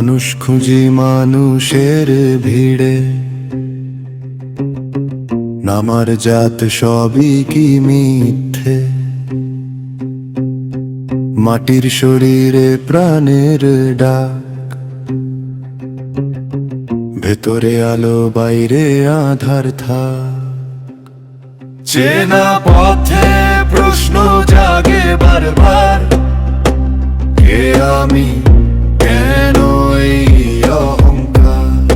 মানুষ খুঁজি মানুষের ভিড়ে, নামার জাত সবই কি মিথ্যে। মাটির শরীরে প্রাণের ডাক, ভেতরে আলো বাইরে আধার থাক। চেনা পথে প্রশ্ন জাগে বারবার, কে আমি, কেন এই অহংকার।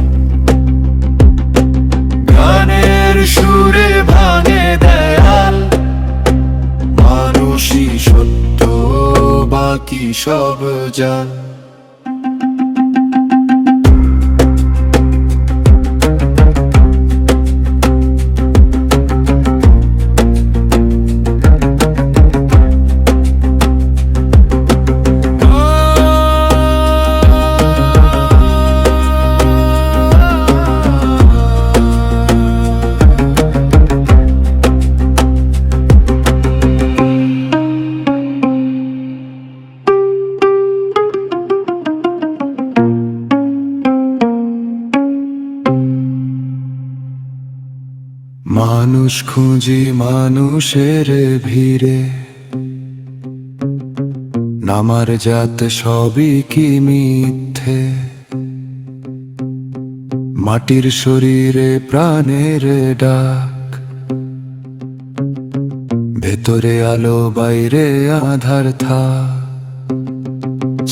গানের সুরে ভাঙে দেয়াল, মানুষই সত্য বাকি সব জান। মানুষ খুঁজি মানুষের ভিড়ে, নামার জাত সবই কি মিথ্যে। মাটির শরীরে প্রাণের ডাক, ভেতরে আলো বাইরে আধার থাক।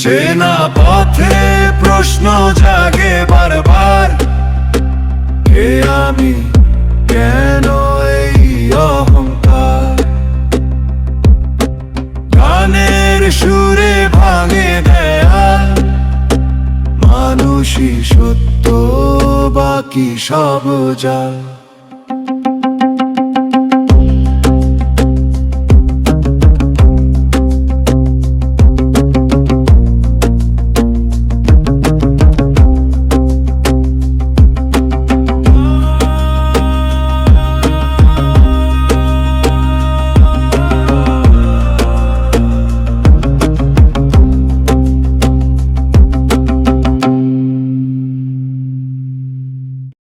চেনা পথে প্রশ্ন জাগে বারবার, কে আমি, কেন এই অহংকার। গানের সুরে ভাঙে দেয়াল, মানুষই সত্য বাকি সব জাল।